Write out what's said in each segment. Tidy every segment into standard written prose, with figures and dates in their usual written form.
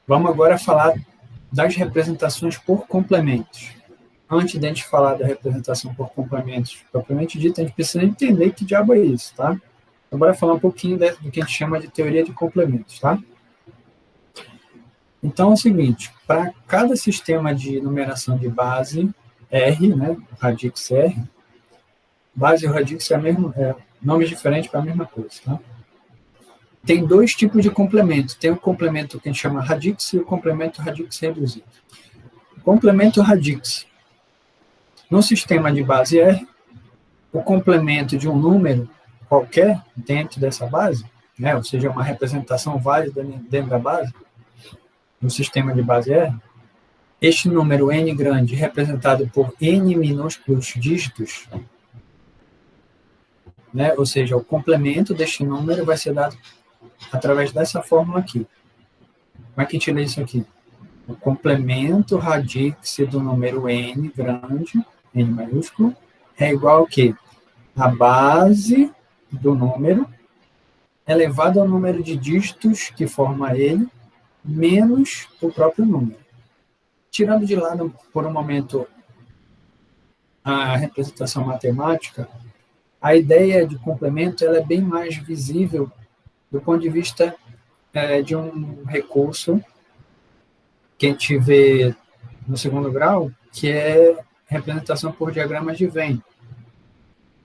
Vamos agora falar das representações por complementos. Antes de a gente falar da representação por complementos propriamente dita, a gente precisa entender que diabo é isso, tá? Então, bora falar um pouquinho do que a gente chama de teoria de complementos, tá? Então, é o seguinte, para cada sistema de numeração de base R, né, radix R, base e radix é nomes diferentes para a mesma coisa, tá? Tem dois tipos de complemento. Tem o complemento que a gente chama radix e o complemento radix reduzido. O complemento radix. No sistema de base R, o complemento de um número qualquer dentro dessa base, né, ou seja, uma representação válida dentro da base, no sistema de base R, este número n grande, representado por n minúsculos dígitos, né, ou seja, o complemento deste número vai ser dado através dessa fórmula aqui. Como é que a gente lê isso aqui? O complemento radix do número n grande, n maiúsculo, é igual ao quê? A base do número elevado ao número de dígitos que forma ele, menos o próprio número. Tirando de lado, por um momento, a representação matemática, a ideia de complemento ela é bem mais visível do ponto de vista de um recurso que a gente vê no segundo grau, que é representação por diagramas de Venn,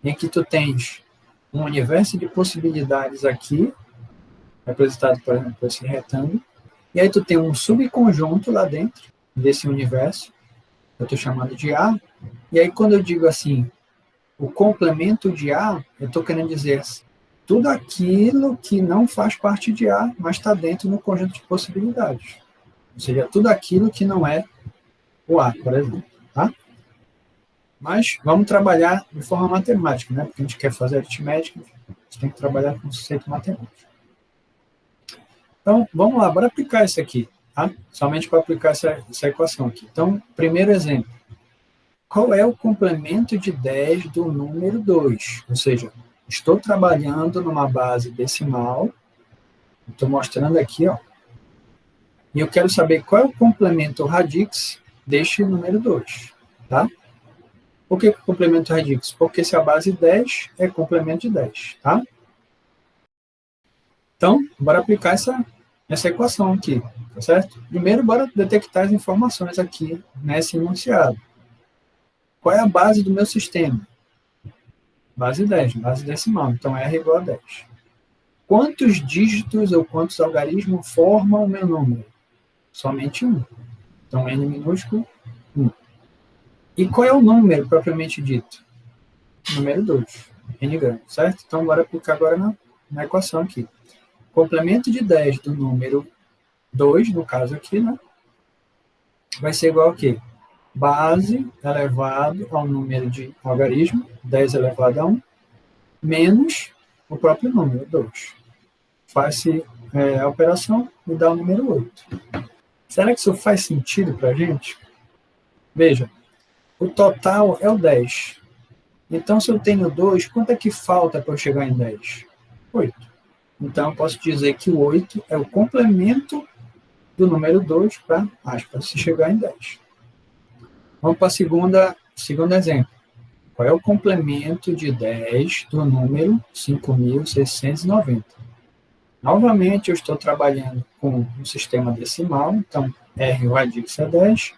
em que tu tens um universo de possibilidades aqui, representado, por exemplo, por esse retângulo, e aí tu tem um subconjunto lá dentro desse universo, eu estou chamando de A, e aí quando eu digo assim, o complemento de A, eu estou querendo dizer tudo aquilo que não faz parte de A, mas está dentro do conjunto de possibilidades. Ou seja, tudo aquilo que não é o A, por exemplo. Tá? Mas vamos trabalhar de forma matemática, né? Porque a gente quer fazer aritmética, a gente tem que trabalhar com o conceito matemático. Então, vamos lá, bora aplicar isso aqui, tá? Somente para aplicar essa equação aqui. Então, primeiro exemplo. Qual é o complemento de 10 do número 2? Ou seja, estou trabalhando numa base decimal, estou mostrando aqui, ó, e eu quero saber qual é o complemento radix deste número 2, tá? Por que complemento radix? Porque se a base 10 é complemento de 10, tá? Então, bora aplicar essa equação aqui, tá certo? Primeiro, bora detectar as informações aqui nesse enunciado. Qual é a base do meu sistema? Base 10, base decimal. Então, R igual a 10. Quantos dígitos ou quantos algarismos formam o meu número? Somente um. Então, N minúsculo, 1. E qual é o número propriamente dito? Número 2. N grande, certo? Então, bora aplicar agora na equação aqui. Complemento de 10 do número 2, no caso aqui, né? Vai ser igual a quê? Base elevado ao número de algarismo, 10 elevado a 1, menos o próprio número, 2. Faz-se a operação e dá o número 8. Será que isso faz sentido para a gente? Veja, o total é o 10. Então, se eu tenho 2, quanto é que falta para eu chegar em 10? 8. Então, eu posso dizer que o 8 é o complemento do número 2 para, aspas, se chegar em 10. Vamos para o segundo exemplo. Qual é o complemento de 10 do número 5.690? Novamente, eu estou trabalhando com um sistema decimal, então R radix é 10,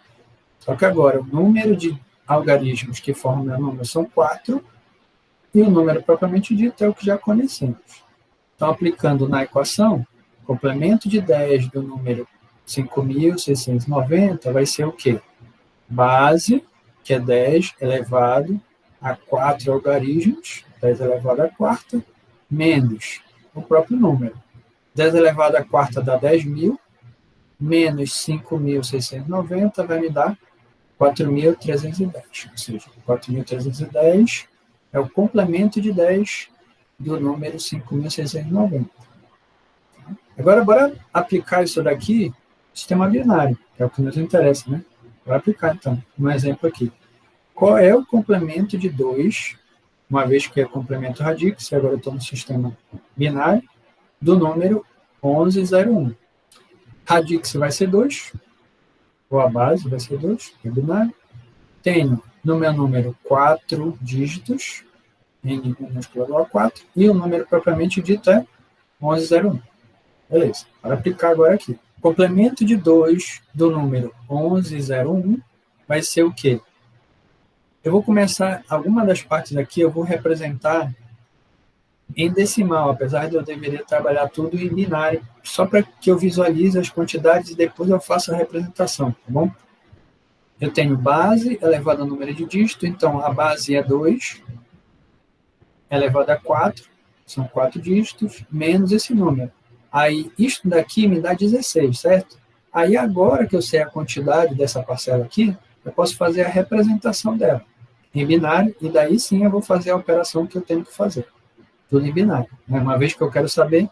só que agora o número de algarismos que formam meu número são 4, e o número propriamente dito é o que já conhecemos. Então, aplicando na equação, complemento de 10 do número 5.690 vai ser o quê? Base, que é 10 elevado a 4 algarismos, 10 elevado a quarta, menos o próprio número. 10 elevado a quarta dá 10.000, menos 5.690 vai me dar 4.310. Ou seja, 4.310 é o complemento de 10 do número 5.690. Agora, bora aplicar isso daqui no sistema binário, que é o que nos interessa, né? Vou aplicar, então, um exemplo aqui. Qual é o complemento de 2, uma vez que é complemento radix, agora eu estou no sistema binário, do número 1101? radix vai ser 2, ou a base vai ser 2, é binário. Tenho no meu número 4 dígitos, n minúsculo igual a 4, e o número propriamente dito é 1101. Beleza, para aplicar agora aqui. O complemento de 2 do número 1101 vai ser o quê? Eu vou começar, alguma das partes aqui eu vou representar em decimal, apesar de eu deveria trabalhar tudo em binário, só para que eu visualize as quantidades e depois eu faço a representação, tá bom? Eu tenho base elevado ao número de dígito, então a base é 2, elevado a 4, são 4 dígitos, menos esse número. Aí, isto daqui me dá 16, certo? Aí, agora que eu sei a quantidade dessa parcela aqui, eu posso fazer a representação dela em binário, e daí sim eu vou fazer a operação que eu tenho que fazer. Tudo em binário. Uma vez que eu quero saber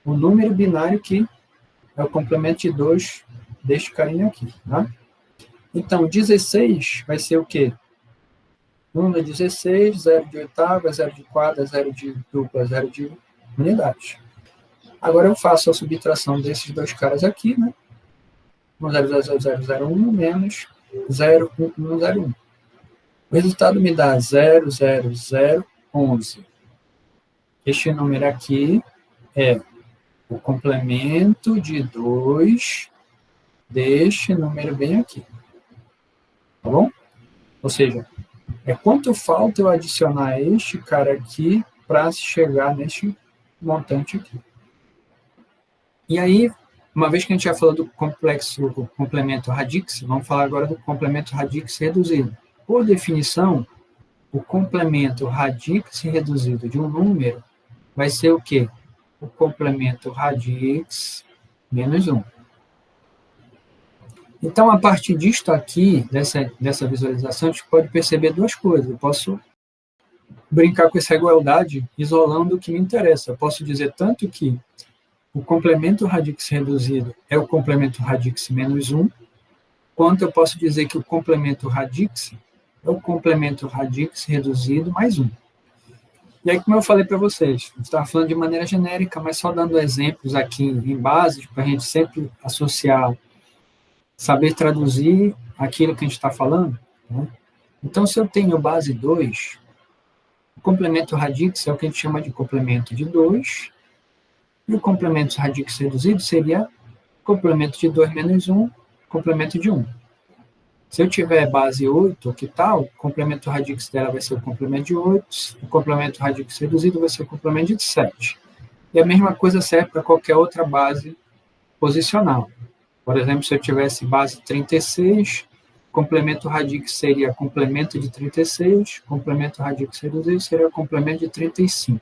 o número binário que é o complemento de 2 deste carinha aqui, tá? Então, 16 vai ser o quê? 1 é 16, 0 de oitava, 0 de quadra, 0 de dupla, 0 de unidade. Agora eu faço a subtração desses dois caras aqui, né? 1,000,001 menos 0,1101. O resultado me dá 0,0011. Este número aqui é o complemento de 2 deste número bem aqui. Tá bom? Ou seja, é quanto falta eu adicionar este cara aqui para chegar neste montante aqui. E aí, uma vez que a gente já falou do complemento radix, vamos falar agora do complemento radix reduzido. Por definição, o complemento radix reduzido de um número vai ser o quê? O complemento radix menos 1. Então, a partir disto aqui, dessa visualização, a gente pode perceber duas coisas. Eu posso brincar com essa igualdade isolando o que me interessa. Eu posso dizer tanto que o complemento radix reduzido é o complemento radix menos 1, quanto eu posso dizer que o complemento radix é o complemento radix reduzido mais 1. E aí, como eu falei para vocês, a gente estava falando de maneira genérica, mas só dando exemplos aqui em base, para a gente sempre associar, saber traduzir aquilo que a gente está falando. Né? Então, se eu tenho base 2, o complemento radix é o que a gente chama de complemento de 2, e o complemento radix reduzido seria complemento de 2 menos 1, complemento de 1. Se eu tiver base 8, que tal? O complemento radix dela vai ser o complemento de 8, o complemento radix reduzido vai ser o complemento de 7. E a mesma coisa serve para qualquer outra base posicional. Por exemplo, se eu tivesse base 36, complemento radix seria complemento de 36, complemento radix reduzido seria o complemento de 35.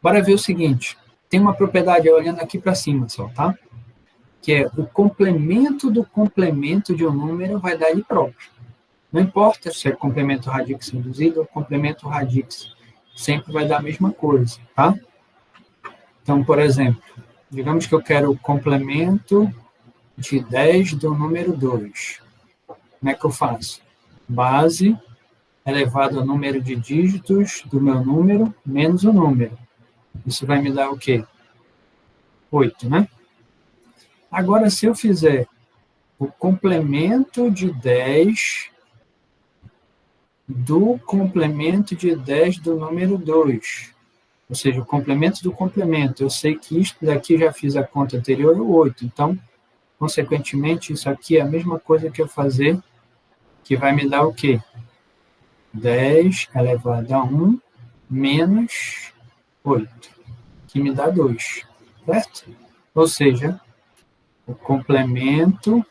Bora ver o seguinte, tem uma propriedade, olhando aqui para cima só, tá? Que é o complemento do complemento de um número vai dar ele próprio. Não importa se é complemento radix reduzido ou complemento radix, sempre vai dar a mesma coisa, tá? Então, por exemplo, digamos que eu quero o complemento de 10 do número 2. Como é que eu faço? Base elevado ao número de dígitos do meu número menos o número. Isso vai me dar o quê? 8, né? Agora, se eu fizer o complemento de 10 do complemento de 10 do número 2, ou seja, o complemento do complemento, eu sei que isto daqui já fiz a conta anterior, é o 8. Então, consequentemente, isso aqui é a mesma coisa que eu fazer, que vai me dar o quê? 10 elevado a 1 menos 8, que me dá 2, certo? Ou seja, o complemento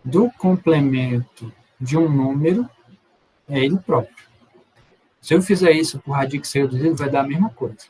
do complemento de um número é ele próprio. Se eu fizer isso por radix reduzido, vai dar a mesma coisa.